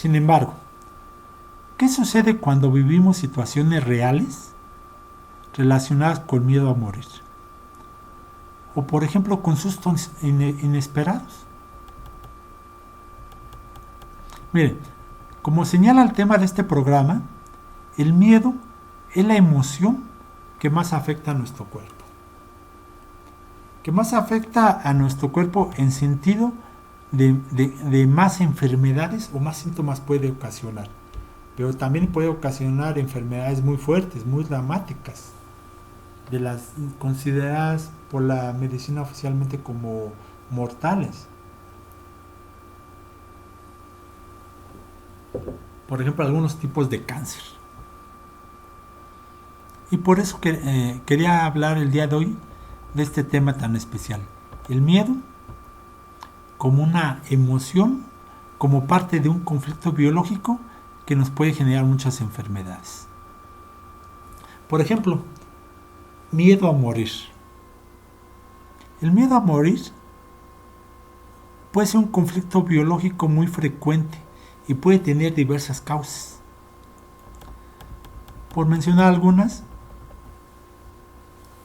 Sin embargo, ¿qué sucede cuando vivimos situaciones reales relacionadas con miedo a morir? O por ejemplo con sustos inesperados. Mire, como señala el tema de este programa, el miedo es la emoción que más afecta a nuestro cuerpo. Que más afecta a nuestro cuerpo en sentido de más enfermedades o más síntomas puede ocasionar. Pero también puede ocasionar enfermedades muy fuertes, muy dramáticas, de las consideradas por la medicina oficialmente como mortales. Por ejemplo, algunos tipos de cáncer. Y por eso quería hablar el día de hoy de este tema tan especial. El miedo como una emoción, como parte de un conflicto biológico que nos puede generar muchas enfermedades. Por ejemplo, miedo a morir. El miedo a morir puede ser un conflicto biológico muy frecuente y puede tener diversas causas. Por mencionar algunas,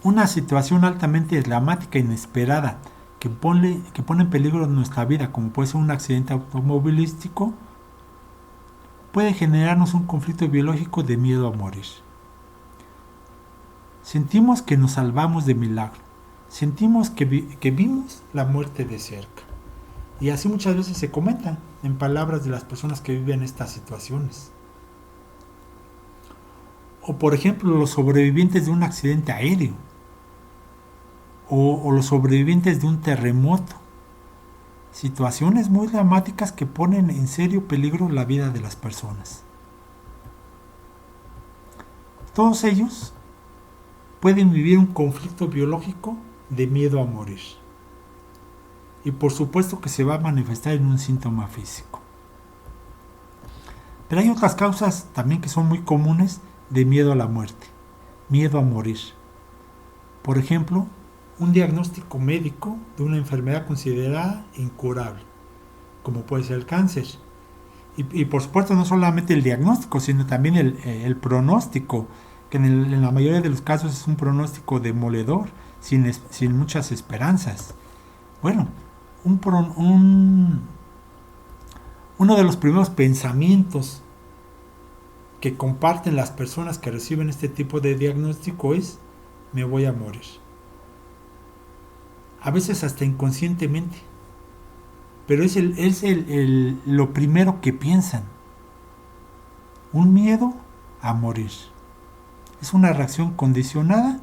una situación altamente dramática e inesperada que pone en peligro nuestra vida, como puede ser un accidente automovilístico, puede generarnos un conflicto biológico de miedo a morir. Sentimos que nos salvamos de milagro, sentimos que vimos la muerte de cerca. Y así muchas veces se comenta en palabras de las personas que viven estas situaciones. O por ejemplo los sobrevivientes de un accidente aéreo. O los sobrevivientes de un terremoto. Situaciones muy dramáticas que ponen en serio peligro la vida de las personas. Todos ellos pueden vivir un conflicto biológico de miedo a morir. Y por supuesto que se va a manifestar en un síntoma físico. Pero hay otras causas también que son muy comunes de miedo a la muerte, miedo a morir. Por ejemplo, un diagnóstico médico de una enfermedad considerada incurable, como puede ser el cáncer. Y por supuesto no solamente el diagnóstico, sino también el pronóstico, que en la mayoría de los casos es un pronóstico demoledor, sin muchas esperanzas. Bueno, uno de los primeros pensamientos que comparten las personas que reciben este tipo de diagnóstico es: me voy a morir. A veces hasta inconscientemente, pero es lo primero que piensan. Un miedo a morir. Es una reacción condicionada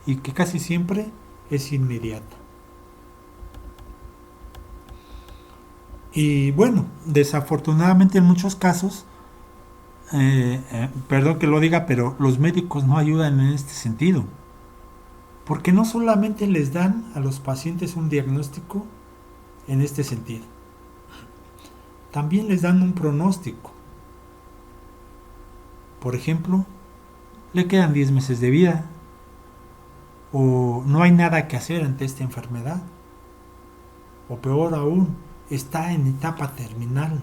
y que casi siempre es inmediata. Y bueno, desafortunadamente en muchos casos, perdón que lo diga, pero los médicos no ayudan en este sentido. Porque no solamente les dan a los pacientes un diagnóstico en este sentido, también les dan un pronóstico. Por ejemplo, le quedan 10 meses de vida, o no hay nada que hacer ante esta enfermedad, o peor aún, está en etapa terminal,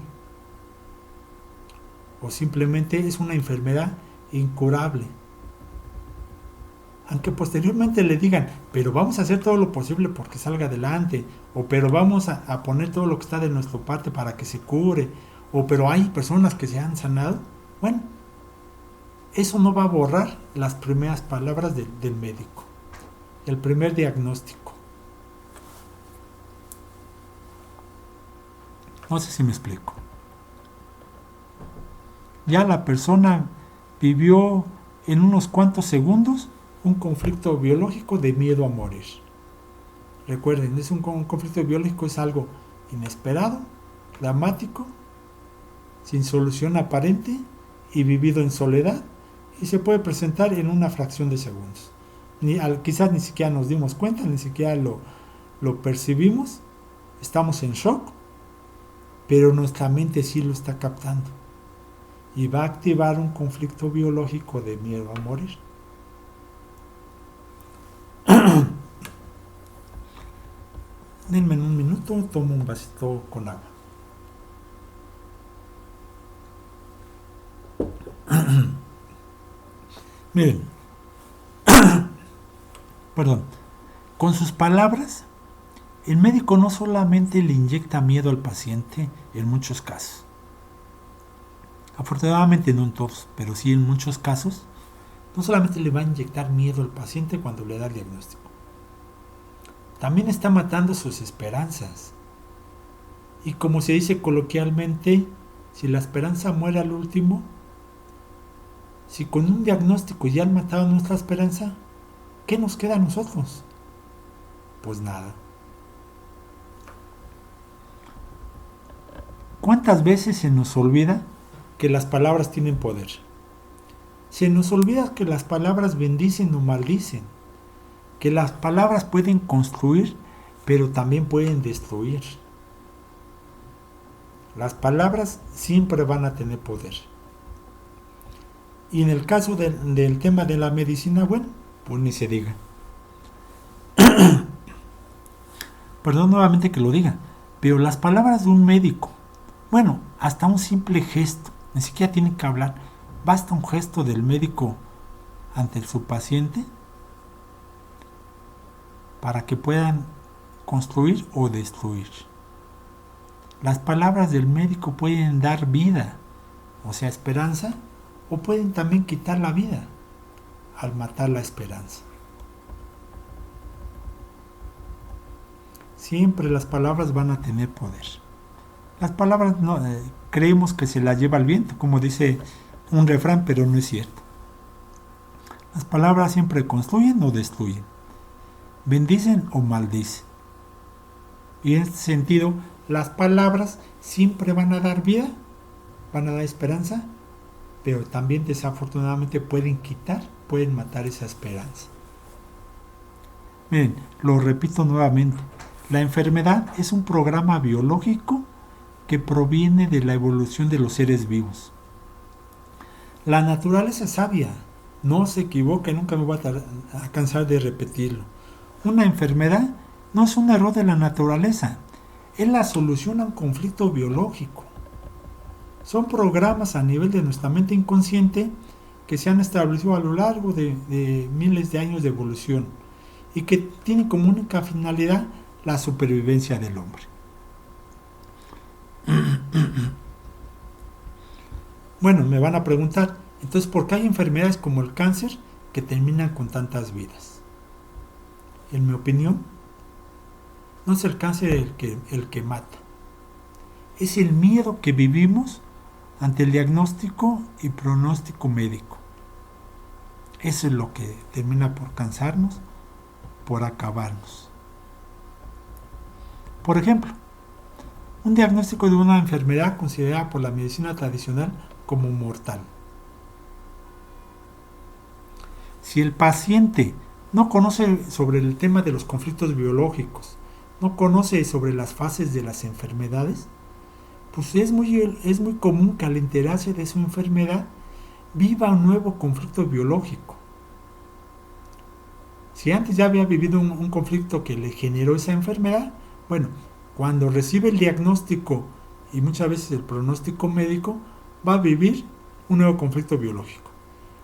o simplemente es una enfermedad incurable. Aunque posteriormente le digan, pero vamos a hacer todo lo posible porque salga adelante, o pero vamos a poner todo lo que está de nuestra parte para que se cure, o pero hay personas que se han sanado. Bueno, eso no va a borrar las primeras palabras del médico, el primer diagnóstico. No sé si me explico. Ya la persona vivió en unos cuantos segundos un conflicto biológico de miedo a morir. Recuerden, un conflicto biológico es algo inesperado, dramático, sin solución aparente y vivido en soledad, y se puede presentar en una fracción de segundos. Quizás ni siquiera nos dimos cuenta, ni siquiera lo percibimos, estamos en shock, pero nuestra mente sí lo está captando y va a activar un conflicto biológico de miedo a morir. Denme un minuto, tomo un vasito con agua. Miren, perdón, con sus palabras, el médico no solamente le inyecta miedo al paciente en muchos casos, afortunadamente no en todos, pero sí en muchos casos, no solamente le va a inyectar miedo al paciente cuando le da el diagnóstico, también está matando sus esperanzas. Y como se dice coloquialmente, si la esperanza muere al último, si con un diagnóstico ya han matado nuestra esperanza, ¿qué nos queda a nosotros? Pues nada. ¿Cuántas veces se nos olvida que las palabras tienen poder? Se nos olvida que las palabras bendicen o maldicen, que las palabras pueden construir, pero también pueden destruir. Las palabras siempre van a tener poder. Y en el caso del tema de la medicina, bueno, pues ni se diga. Perdón nuevamente que lo diga, pero las palabras de un médico, bueno, hasta un simple gesto, ni siquiera tiene que hablar, basta un gesto del médico ante su paciente para que puedan construir o destruir. Las palabras del médico pueden dar vida, o sea, esperanza, o pueden también quitar la vida al matar la esperanza. Siempre las palabras van a tener poder. Las palabras no, creemos que se las lleva el viento, como dice un refrán, pero no es cierto. Las palabras siempre construyen o destruyen, bendicen o maldicen. Y en este sentido, las palabras siempre van a dar vida, van a dar esperanza, pero también desafortunadamente pueden quitar, pueden matar esa esperanza. Miren, lo repito nuevamente, la enfermedad es un programa biológico que proviene de la evolución de los seres vivos. La naturaleza es sabia, no se equivoca, nunca me voy a cansar de repetirlo. Una enfermedad no es un error de la naturaleza, es la solución a un conflicto biológico. Son programas a nivel de nuestra mente inconsciente que se han establecido a lo largo de miles de años de evolución y que tienen como única finalidad la supervivencia del hombre. Bueno, me van a preguntar, entonces, ¿por qué hay enfermedades como el cáncer que terminan con tantas vidas? En mi opinión, no es el cáncer el que mata, es el miedo que vivimos ante el diagnóstico y pronóstico médico. Eso es lo que termina por cansarnos, por acabarnos. Por ejemplo, un diagnóstico de una enfermedad considerada por la medicina tradicional como mortal. Si el paciente no conoce sobre el tema de los conflictos biológicos, no conoce sobre las fases de las enfermedades, pues es muy común que al enterarse de su enfermedad viva un nuevo conflicto biológico. Si antes ya había vivido un conflicto que le generó esa enfermedad, bueno, cuando recibe el diagnóstico y muchas veces el pronóstico médico, va a vivir un nuevo conflicto biológico.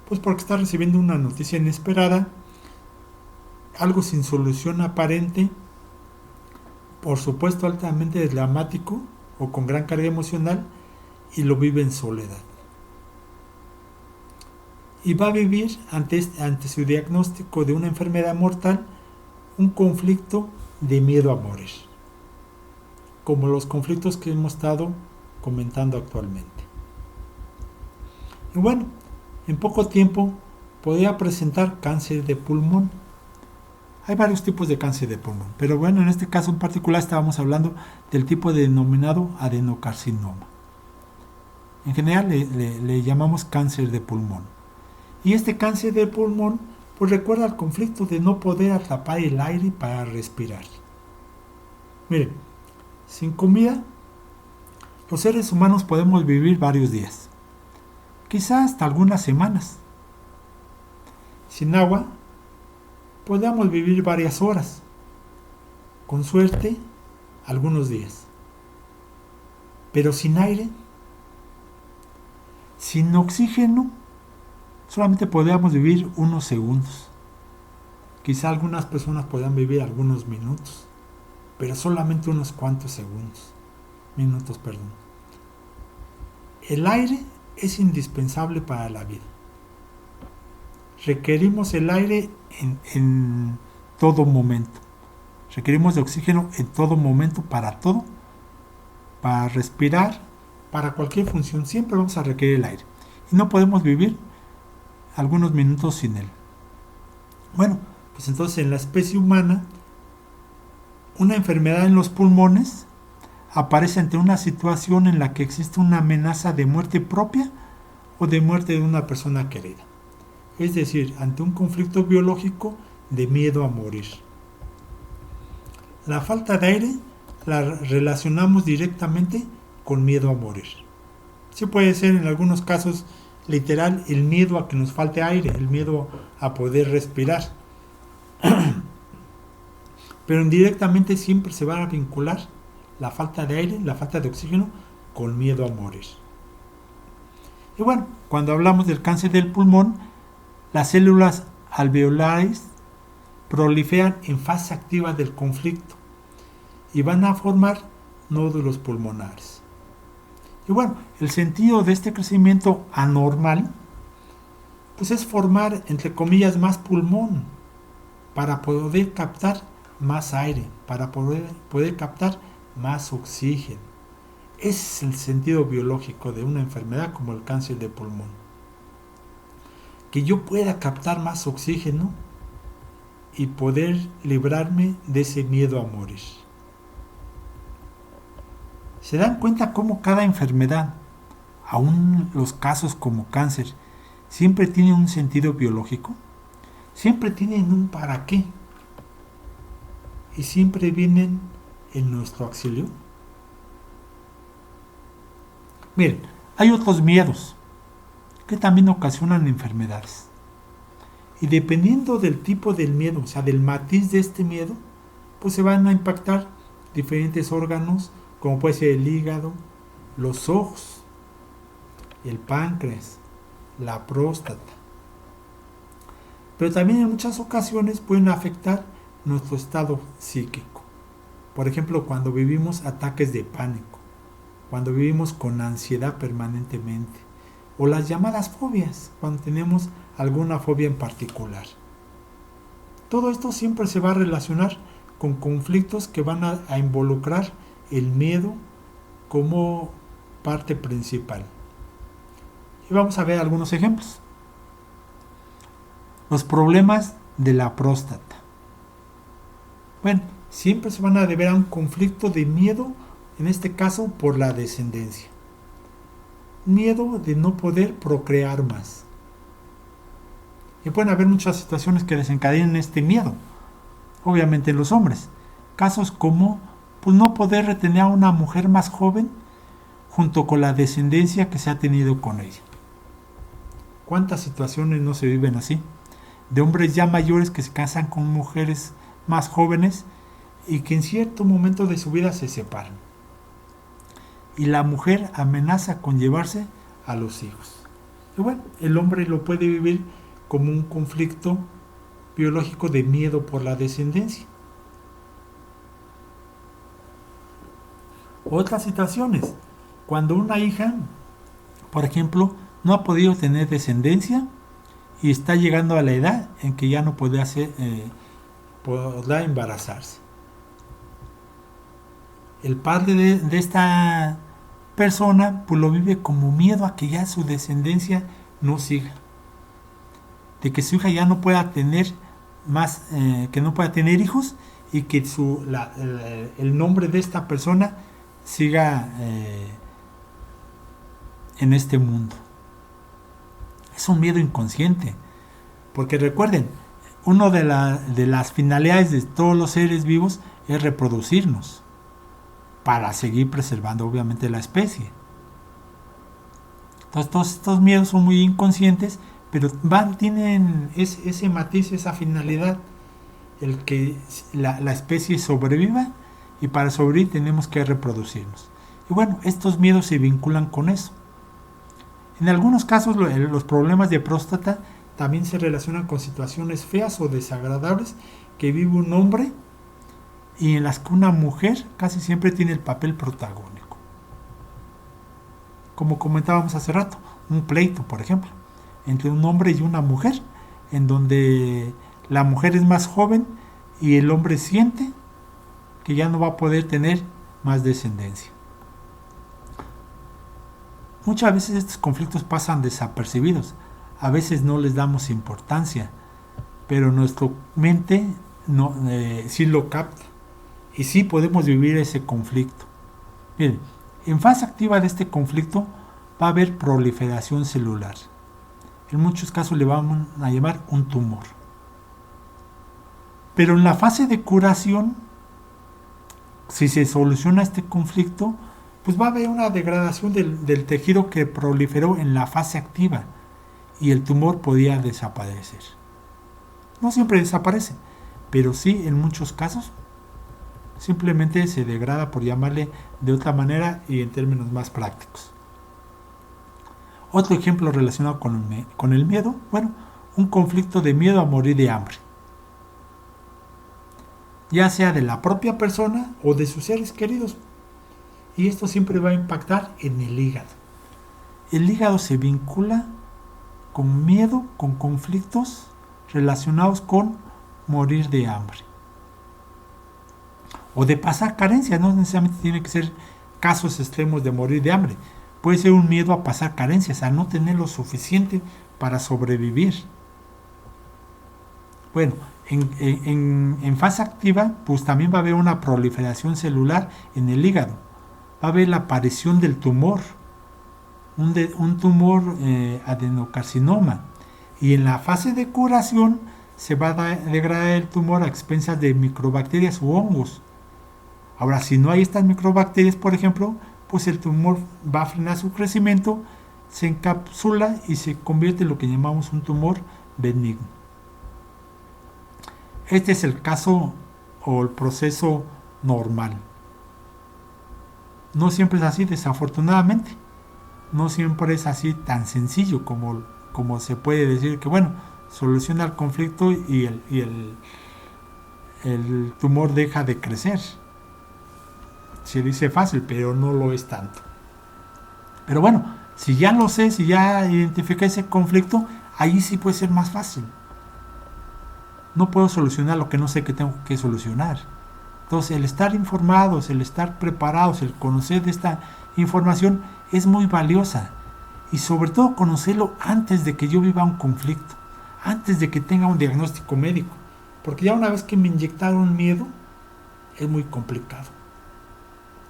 Pues porque está recibiendo una noticia inesperada, algo sin solución aparente, por supuesto altamente dramático o con gran carga emocional, y lo vive en soledad. Y va a vivir ante su diagnóstico de una enfermedad mortal un conflicto de miedo a morir, como los conflictos que hemos estado comentando actualmente. Y bueno, en poco tiempo podría presentar cáncer de pulmón. Hay varios tipos de cáncer de pulmón, pero bueno, en este caso en particular estábamos hablando del tipo denominado adenocarcinoma. En general le llamamos cáncer de pulmón. Y este cáncer de pulmón pues recuerda al conflicto de no poder atrapar el aire para respirar. Miren, sin comida, los seres humanos podemos vivir varios días, quizás hasta algunas semanas. Sin agua, podemos vivir varias horas, con suerte, algunos días. Pero sin aire, sin oxígeno, solamente podríamos vivir unos segundos. Quizá algunas personas podrán vivir algunos minutos, pero solamente unos cuantos minutos. El aire es indispensable para la vida. Requerimos el aire en todo momento. Requerimos de oxígeno en todo momento, para todo, para respirar, para cualquier función. Siempre vamos a requerir el aire. Y no podemos vivir algunos minutos sin él. Bueno, pues entonces en la especie humana, una enfermedad en los pulmones aparece ante una situación en la que existe una amenaza de muerte propia o de muerte de una persona querida. Es decir, ante un conflicto biológico de miedo a morir. La falta de aire la relacionamos directamente con miedo a morir. Sí puede ser en algunos casos literal el miedo a que nos falte aire, el miedo a poder respirar. Pero indirectamente siempre se va a vincular la falta de aire, la falta de oxígeno, con miedo a morir. Y bueno, cuando hablamos del cáncer del pulmón, las células alveolares proliferan en fase activa del conflicto y van a formar nódulos pulmonares. Y bueno, el sentido de este crecimiento anormal pues es formar, entre comillas, más pulmón para poder captar más aire, para poder captar más oxígeno. Ese es el sentido biológico de una enfermedad como el cáncer de pulmón. Que yo pueda captar más oxígeno y poder librarme de ese miedo a morir. ¿Se dan cuenta cómo cada enfermedad, aún los casos como cáncer, siempre tienen un sentido biológico? Siempre tienen un para qué. Y siempre vienen en nuestro auxilio. Miren, hay otros miedos que también ocasionan enfermedades. Y dependiendo del tipo del miedo, o sea, del matiz de este miedo, pues se van a impactar diferentes órganos, como puede ser el hígado, los ojos, el páncreas, la próstata. Pero también en muchas ocasiones pueden afectar nuestro estado psíquico. Por ejemplo, cuando vivimos ataques de pánico, cuando vivimos con ansiedad permanentemente, o las llamadas fobias, cuando tenemos alguna fobia en particular. Todo esto siempre se va a relacionar con conflictos que van a involucrar el miedo como parte principal. Y vamos a ver algunos ejemplos. Los problemas de la próstata. Bueno, siempre se van a deber a un conflicto de miedo, en este caso por la descendencia. Miedo de no poder procrear más. Y pueden haber muchas situaciones que desencadenen este miedo. Obviamente los hombres. Casos como pues, no poder retener a una mujer más joven junto con la descendencia que se ha tenido con ella. ¿Cuántas situaciones no se viven así? De hombres ya mayores que se casan con mujeres más jóvenes y que en cierto momento de su vida se separan. Y la mujer amenaza con llevarse a los hijos. Y bueno, el hombre lo puede vivir como un conflicto biológico de miedo por la descendencia. Otras situaciones, cuando una hija, por ejemplo, no ha podido tener descendencia y está llegando a la edad en que ya no podrá embarazarse. El padre de esta persona pues lo vive como miedo a que ya su descendencia no siga, de que su hija ya no pueda tener más, que no pueda tener hijos y que el nombre de esta persona siga en este mundo. Es un miedo inconsciente, porque recuerden, una de las finalidades de todos los seres vivos es reproducirnos, para seguir preservando obviamente la especie. Entonces todos estos miedos son muy inconscientes, pero tienen ese matiz, esa finalidad, el que la especie sobreviva, y para sobrevivir tenemos que reproducirnos. Y bueno, estos miedos se vinculan con eso. En algunos casos los problemas de próstata también se relacionan con situaciones feas o desagradables que vive un hombre y en las que una mujer casi siempre tiene el papel protagónico. Como comentábamos hace rato, un pleito, por ejemplo, entre un hombre y una mujer, en donde la mujer es más joven y el hombre siente que ya no va a poder tener más descendencia. Muchas veces estos conflictos pasan desapercibidos, a veces no les damos importancia, pero nuestra mente sí lo capta y sí podemos vivir ese conflicto. Miren, en fase activa de este conflicto va a haber proliferación celular. En muchos casos le vamos a llamar un tumor. Pero en la fase de curación, si se soluciona este conflicto, pues va a haber una degradación del tejido que proliferó en la fase activa y el tumor podía desaparecer. No siempre desaparece, pero sí en muchos casos simplemente se degrada, por llamarle de otra manera y en términos más prácticos. Otro ejemplo relacionado con el miedo, bueno, un conflicto de miedo a morir de hambre, ya sea de la propia persona o de sus seres queridos. Y esto siempre va a impactar en el hígado. El hígado se vincula con miedo, con conflictos relacionados con morir de hambre. O de pasar carencias, no necesariamente tiene que ser casos extremos de morir de hambre. Puede ser un miedo a pasar carencias, a no tener lo suficiente para sobrevivir. Bueno, en fase activa, pues también va a haber una proliferación celular en el hígado. Va a haber la aparición del tumor, un tumor adenocarcinoma. Y en la fase de curación se va a degradar el tumor a expensas de microbacterias u hongos. Ahora, si no hay estas microbacterias, por ejemplo, pues el tumor va a frenar su crecimiento, se encapsula y se convierte en lo que llamamos un tumor benigno. Este es el caso o el proceso normal. No siempre es así, desafortunadamente. No siempre es así tan sencillo como se puede decir que, bueno, soluciona el conflicto y el tumor deja de crecer. Se dice fácil, pero no lo es tanto. Pero bueno, si ya lo sé, si ya identifiqué ese conflicto, ahí sí puede ser más fácil. No puedo solucionar lo que no sé que tengo que solucionar. Entonces, el estar informados, el estar preparados, el conocer de esta información es muy valiosa. Y sobre todo conocerlo antes de que yo viva un conflicto, antes de que tenga un diagnóstico médico. Porque ya una vez que me inyectaron miedo, es muy complicado.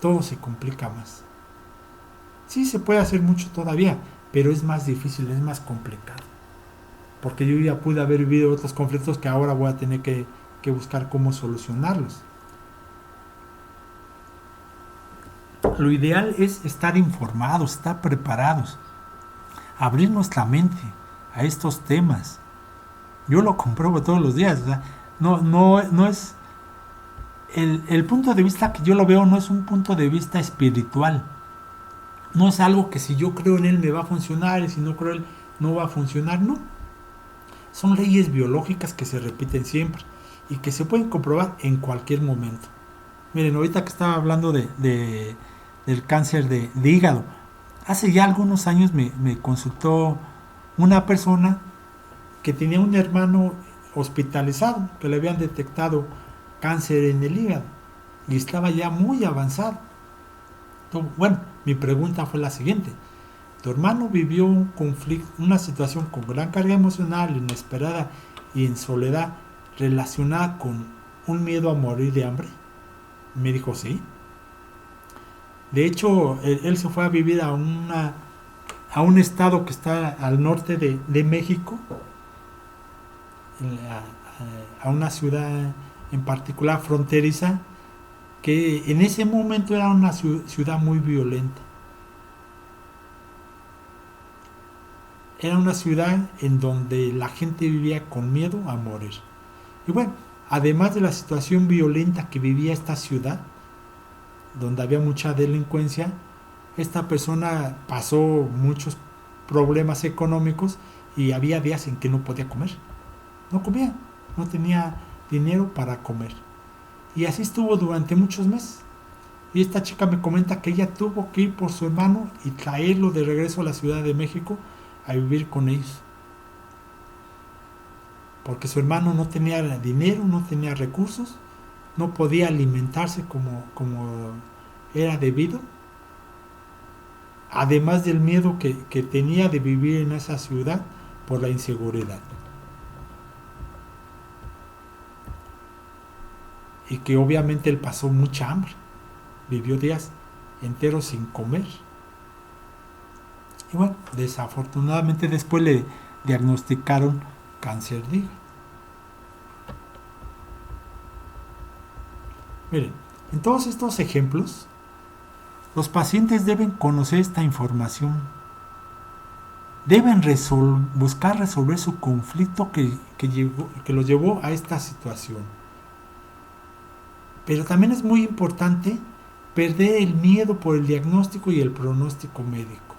Todo se complica más. Sí se puede hacer mucho todavía, pero es más difícil, es más complicado. Porque yo ya pude haber vivido otros conflictos que ahora voy a tener que buscar cómo solucionarlos. Lo ideal es estar informados, estar preparados, abrir nuestra mente a estos temas. Yo lo compruebo todos los días. O sea, no es el punto de vista que yo lo veo, no es un punto de vista espiritual. No es algo que si yo creo en él me va a funcionar y si no creo en él no va a funcionar, no. Son leyes biológicas que se repiten siempre y que se pueden comprobar en cualquier momento. Miren, ahorita que estaba hablando del cáncer de hígado, hace ya algunos años me consultó una persona que tenía un hermano hospitalizado, que le habían detectado cáncer en el hígado y estaba ya muy avanzado. Entonces, bueno, mi pregunta fue la siguiente: ¿tu hermano vivió un conflicto, una situación con gran carga emocional, inesperada y en soledad relacionada con un miedo a morir de hambre? Me dijo sí. De hecho, él se fue a vivir a un estado que está al norte de México, a una ciudad en particular fronteriza, que en ese momento era una ciudad muy violenta. Era una ciudad en donde la gente vivía con miedo a morir. Y bueno, además de la situación violenta que vivía esta ciudad, donde había mucha delincuencia, esta persona pasó muchos problemas económicos y había días en que no podía comer. No comía, no tenía dinero para comer. Y así estuvo durante muchos meses. Y esta chica me comenta que ella tuvo que ir por su hermano y traerlo de regreso a la Ciudad de México a vivir con ellos. Porque su hermano no tenía dinero, no tenía recursos, no podía alimentarse como era debido. Además del miedo que tenía de vivir en esa ciudad por la inseguridad. Y que obviamente él pasó mucha hambre. Vivió días enteros sin comer. Y bueno, desafortunadamente después le diagnosticaron cáncer de hígado. Miren, en todos estos ejemplos, los pacientes deben conocer esta información. Deben buscar resolver su conflicto que los llevó a esta situación. Pero también es muy importante perder el miedo por el diagnóstico y el pronóstico médico.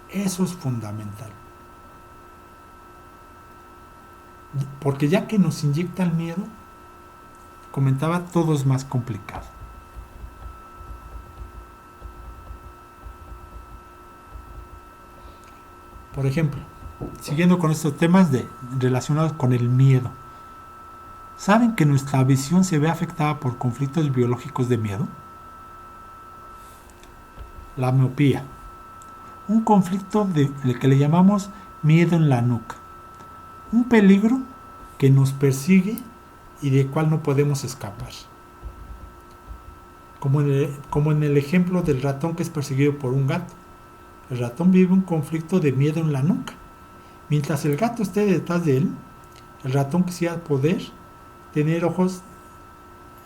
Eso es fundamental. Porque ya que nos inyecta el miedo, comentaba, todo es más complicado. Por ejemplo, siguiendo con estos temas relacionados con el miedo. ¿Saben que nuestra visión se ve afectada por conflictos biológicos de miedo? La miopía. Un conflicto del que le llamamos miedo en la nuca. Un peligro que nos persigue y del cual no podemos escapar. Como en el ejemplo del ratón que es perseguido por un gato. El ratón vive un conflicto de miedo en la nuca. Mientras el gato esté detrás de él, el ratón quisiera poder tener ojos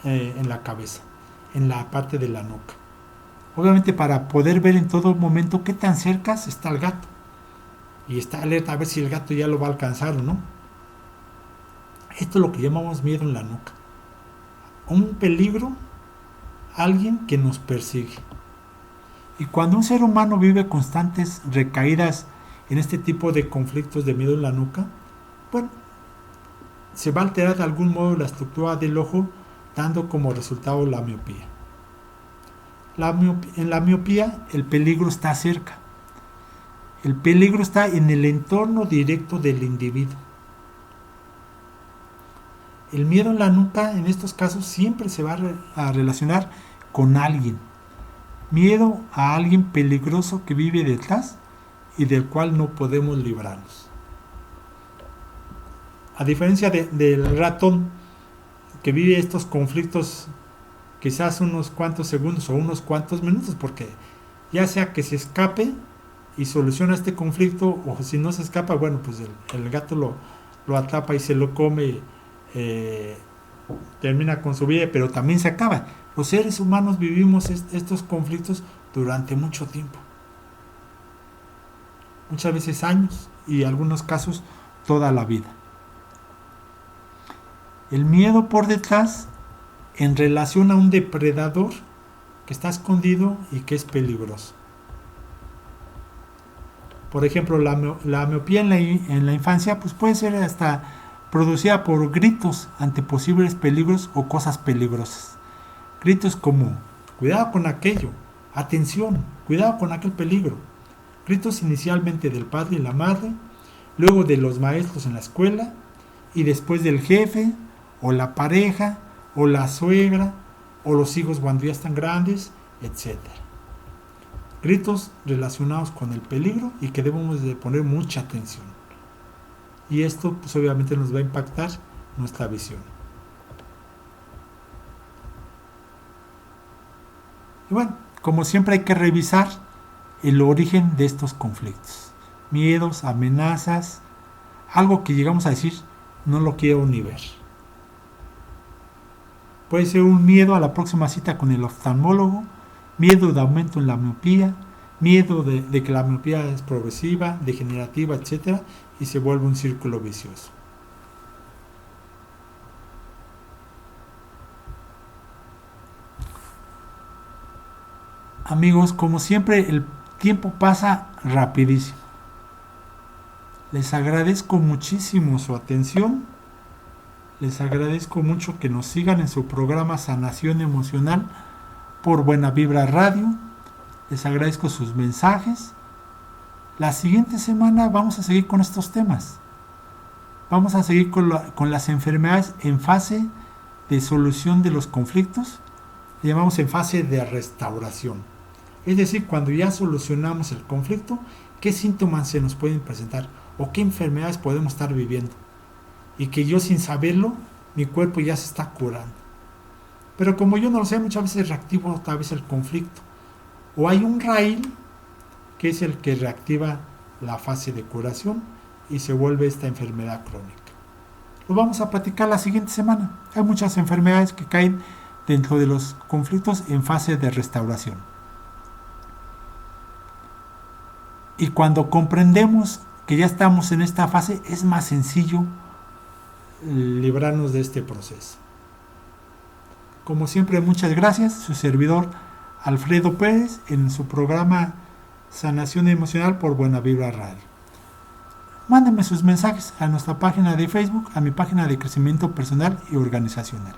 en la cabeza, en la parte de la nuca. Obviamente para poder ver en todo momento qué tan cerca está el gato. Y está alerta a ver si el gato ya lo va a alcanzar o no. Esto es lo que llamamos miedo en la nuca. Un peligro, alguien que nos persigue. Y cuando un ser humano vive constantes recaídas en este tipo de conflictos de miedo en la nuca, bueno, se va a alterar de algún modo la estructura del ojo, dando como resultado la miopía. En la miopía el peligro está cerca. El peligro está en el entorno directo del individuo. El miedo en la nuca en estos casos siempre se va a relacionar con alguien. Miedo a alguien peligroso que vive detrás y del cual no podemos librarnos. A diferencia del ratón que vive estos conflictos quizás unos cuantos segundos o unos cuantos minutos, porque ya sea que se escape y soluciona este conflicto, o si no se escapa, bueno, pues el gato lo atrapa y se lo come, termina con su vida, pero también se acaba. Los seres humanos vivimos estos conflictos durante mucho tiempo, muchas veces años y en algunos casos toda la vida. El miedo por detrás en relación a un depredador que está escondido y que es peligroso. Por ejemplo, la miopía en la infancia pues puede ser hasta producida por gritos ante posibles peligros o cosas peligrosas. Gritos como, cuidado con aquello, atención, cuidado con aquel peligro. Gritos inicialmente del padre y la madre, luego de los maestros en la escuela y después del jefe o la pareja o la suegra o los hijos cuando ya están grandes, etc. Gritos relacionados con el peligro y que debemos de poner mucha atención. Y esto pues obviamente nos va a impactar nuestra visión. Y bueno, como siempre hay que revisar el origen de estos conflictos. Miedos, amenazas, algo que llegamos a decir, no lo quiero ni ver. Puede ser un miedo a la próxima cita con el oftalmólogo, miedo de aumento en la miopía, miedo de que la miopía es progresiva, degenerativa, etc. Y se vuelve un círculo vicioso. Amigos, como siempre, tiempo pasa rapidísimo. Les agradezco muchísimo su atención. Les agradezco mucho que nos sigan en su programa Sanación Emocional por Buena Vibra Radio. Les agradezco sus mensajes. La siguiente semana vamos a seguir con estos temas. Vamos a seguir con las enfermedades en fase de solución de los conflictos. Le llamamos en fase de restauración. Es decir, cuando ya solucionamos el conflicto, ¿qué síntomas se nos pueden presentar? ¿O qué enfermedades podemos estar viviendo? Y que yo sin saberlo, mi cuerpo ya se está curando. Pero como yo no lo sé, muchas veces reactivo otra vez el conflicto. O hay un raíl, que es el que reactiva la fase de curación y se vuelve esta enfermedad crónica. Lo vamos a platicar la siguiente semana. Hay muchas enfermedades que caen dentro de los conflictos en fase de restauración. Y cuando comprendemos que ya estamos en esta fase, es más sencillo librarnos de este proceso. Como siempre, muchas gracias. Su servidor Alfredo Pérez en su programa Sanación Emocional por Buena Vibra Radio. Mándenme sus mensajes a nuestra página de Facebook, a mi página de crecimiento personal y organizacional.